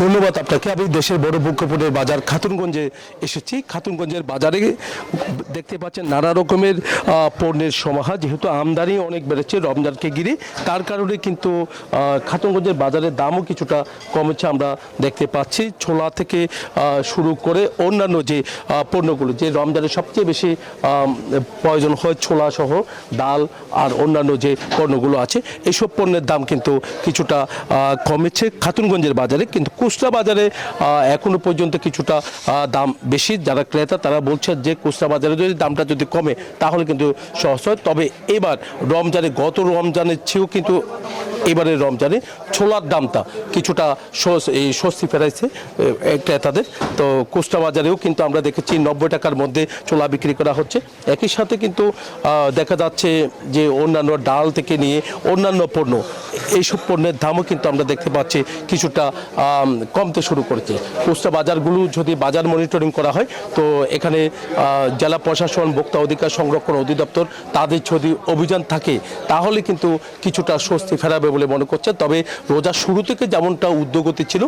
ধন্যবাদ আপনাকে। আমি দেশের বড় বক্ষপণের বাজার খাতুনগঞ্জে এসেছি। খাতুনগঞ্জের বাজারে দেখতে পাচ্ছেন নানা রকমের পণ্যের সমাহার, যেহেতু আমদানি অনেক বেড়েছে রমজানকে ঘিরে, তার কারণে কিন্তু খাতুনগঞ্জের বাজারের দামও কিছুটা কমেছে আমরা দেখতে পাচ্ছি। ছোলা থেকে শুরু করে অন্যান্য যে পণ্যগুলো, যে রমজানের সবচেয়ে বেশি প্রয়োজন হয় ছোলা সহ ডাল আর অন্যান্য যে পণ্যগুলো আছে, এইসব পণ্যের দাম কিন্তু কিছুটা কমেছে খাতুনগঞ্জের বাজারে। কিন্তু খুচরা বাজারে এখনো পর্যন্ত কিছুটা দাম বেশি। যারা ক্রেতা তারা বলছে যে খুচরা বাজারে যদি দামটা যদি কমে তাহলে কিন্তু সহজ হয়। তবে এবার রমজানে, গত রমজানের চেয়েও কিন্তু এবারের রমজানে ছোলার দামটা কিছুটা স্বস্তি ফেরাইছে ক্রেতাদের। তো খুচরা বাজারেও কিন্তু আমরা দেখেছি 90 টাকার মধ্যে ছোলা বিক্রি করা হচ্ছে। একই সাথে কিন্তু দেখা যাচ্ছে যে অন্যান্য ডাল থেকে নিয়ে অন্যান্য পণ্য, এইসব পণ্যের দামও কিন্তু আমরা দেখতে পাচ্ছি কিছুটা কমতে শুরু করেছে। খুচরা বাজারগুলো যদি বাজার মনিটরিং করা হয়, তো এখানে জেলা প্রশাসন, ভোক্তা অধিকার সংরক্ষণ অধিদপ্তর তাদের যদি অভিযান থাকে তাহলে কিন্তু কিছুটা স্বস্তি ফেরাবে বলে মনে করছে। তবে রোজার শুরু থেকে যেমনটা উদ্যোগতি ছিল,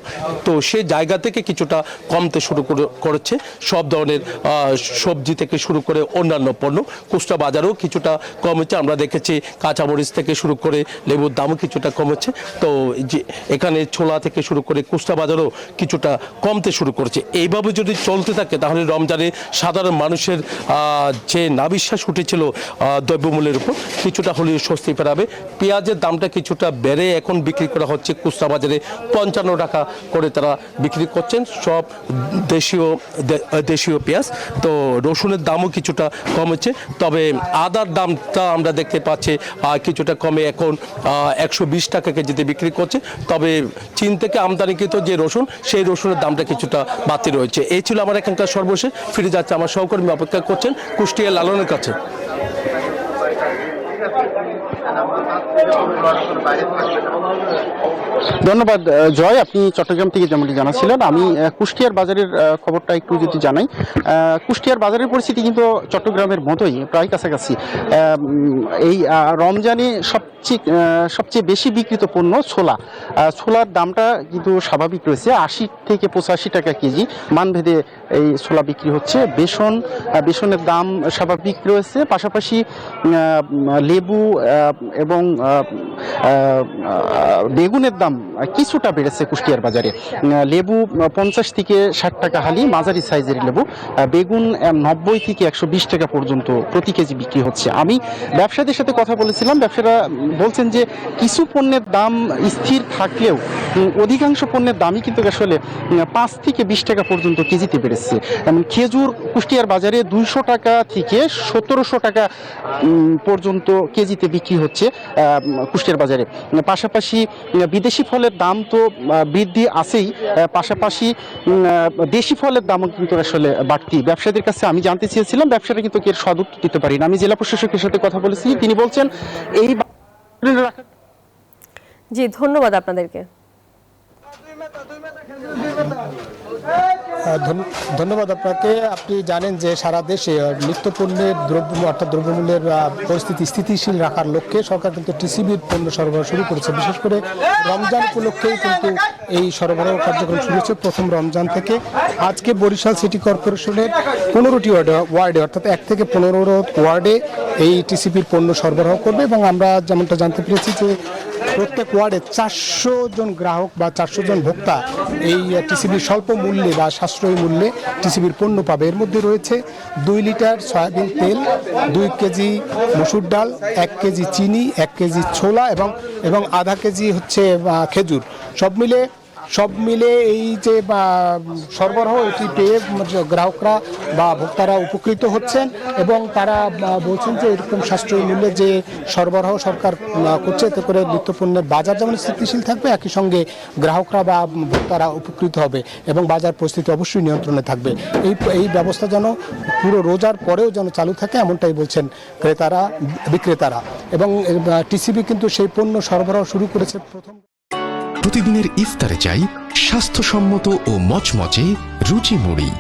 তো সেই জায়গা থেকে কিছুটা কমতে শুরু করেছে সব ধরনের সবজি থেকে শুরু করে অন্যান্য পণ্য। খুচরা বাজারেও কিছুটা কমেছে। আমরা দেখেছি কাঁচামরিচ থেকে শুরু করে লেবুর দামও কিছুটা কমেছে। তো যে এখানে ছোলা থেকে শুরু করে খুচরা বাজারও কিছুটা কমতে শুরু করেছে। এইভাবে যদি চলতে থাকে তাহলে রমজানে সাধারণ মানুষের যে নাবিশ্বাস উঠেছিল দ্রব্যমূল্যের উপর, কিছুটা হলেও স্বস্তি ফেরাবে। পেঁয়াজের দামটা কিছুটা বেড়ে এখন বিক্রি করা হচ্ছে খুচরা বাজারে 55 টাকা করে তারা বিক্রি করছেন, সব দেশীয় পেঁয়াজ। তো রসুনের দামও কিছুটা কমেছে। তবে আদার দামটা আমরা দেখতে পাচ্ছি কিছুটা কমে এখন 120 টাকা কেজিতে বিক্রি করছে। তবে চীন থেকে আমদানিকৃত যে রসুন, সেই রসুনের দামটা কিছুটা বাড়তি রয়েছে। এই ছিল আমার এখানকার সর্বশেষ। ফিরে যাচ্ছে আমার সহকর্মী অপেক্ষা করছেন কুষ্টিয়া লালনের কাছে। ধন্যবাদ জয়, আপনি চট্টগ্রাম থেকে যেমনটি জানাচ্ছিলেন। আমি কুষ্টিয়ার বাজারের খবরটা একটু যদি জানাই। কুষ্টিয়ার বাজারের পরিস্থিতি কিন্তু চট্টগ্রামের মতোই, প্রায় কাছাকাছি। এই রমজানে সবচেয়ে বেশি বিক্রিত পণ্য ছোলা। ছোলার দামটা কিন্তু স্বাভাবিক রয়েছে, 80 থেকে 85 টাকা কেজি মানভেদে এই ছোলা বিক্রি হচ্ছে। বেসনের দাম স্বাভাবিক রয়েছে। পাশাপাশি লেবু এবং বেগুনের দাম কিছুটা বেড়েছে কুষ্টিয়ার বাজারে। লেবু 50 থেকে 60 টাকা হালি, মাঝারি সাইজের লেবু। বেগুন 90 থেকে 120 টাকা পর্যন্ত প্রতি কেজি বিক্রি হচ্ছে। আমি ব্যবসায়ীদের সাথে কথা বলেছিলাম, ব্যবসায়ীরা বলছেন যে কিছু পণ্যের দাম স্থির থাকলেও অধিকাংশ পণ্যের দামই কিন্তু আসলে 5 থেকে 20 টাকা পর্যন্ত কেজিতে বেড়েছে। খেজুর কুষ্টিয়ার বাজারে 200 টাকা থেকে 1700 টাকা পর্যন্ত কেজিতে বিক্রি হচ্ছে কুষ্টিয়ার বাজারে। পাশাপাশি বিদেশি ফলের দাম তো বৃদ্ধি আছেই, পাশাপাশি দেশি ফলের দামও কিন্তু আসলে বাড়তি। ব্যবসায়ীদের কাছে আমি জানতে চেয়েছিলাম, ব্যবসায়ীরা কিন্তু এর সদুত্তর দিতে পারি না। আমি জেলা প্রশাসকের সাথে কথা বলেছি, তিনি বলছেন এই জি ধন্যবাদ আপনাদেরকে। ধন্যবাদ আপনাকে। আপনি জানেন যে সারা দেশে নিত্যপণ্যের দ্রব্যমূল্যের পরিস্থিতি স্থিতিশীল রাখার লক্ষ্যে সরকার কিন্তু টিসিবির পণ্য সরবরাহ শুরু করেছে। বিশেষ করে রমজান উপলক্ষেই কিন্তু এই সরবরাহ কার্যক্রম শুরু হয়েছে প্রথম রমজান থেকে। আজকে বরিশাল সিটি কর্পোরেশনের 15টি ওয়ার্ডে অর্থাৎ 1 থেকে 15 ওয়ার্ডে এই টিসিবির পণ্য সরবরাহ করবে। এবং আমরা যেমনটা জানতে পেরেছি যে প্রত্যেক ওয়ার্ডে 400 জন গ্রাহক বা 400 জন ভোক্তা এই টিসিবির স্বল্প মূল্যে বা সাশ্রয়ী মূল্যে টিসিবির পণ্য পাবে। এর মধ্যে রয়েছে 2 লিটার সয়াবিন তেল, 2 কেজি মসুর ডাল, 1 কেজি চিনি, 1 কেজি ছোলা এবং আধা কেজি হচ্ছে খেজুর। সব মিলে এই যে সরবরাহ, এটি পেয়ে গ্রাহকরা বা ভোক্তারা উপকৃত হচ্ছেন এবং তারা বলছেন যে এরকম সাশ্রয়ী মূল্যে যে সরবরাহ সরকার করছে, এতে করে নিত্যপণ্যের বাজার যেমন স্থিতিশীল থাকবে, একই সঙ্গে গ্রাহকরা বা ভোক্তারা উপকৃত হবে এবং বাজার পরিস্থিতি অবশ্যই নিয়ন্ত্রণে থাকবে। এই ব্যবস্থা যেন পুরো রোজার পরেও যেন চালু থাকে, এমনটাই বলছেন বিক্রেতারা। এবং টিসিবি কিন্তু সেই পণ্য সরবরাহ শুরু করেছে প্রথম। প্রতিদিনের ইফতারে চাই স্বাস্থ্যসম্মত ও মচমচে রুচি মুড়ি।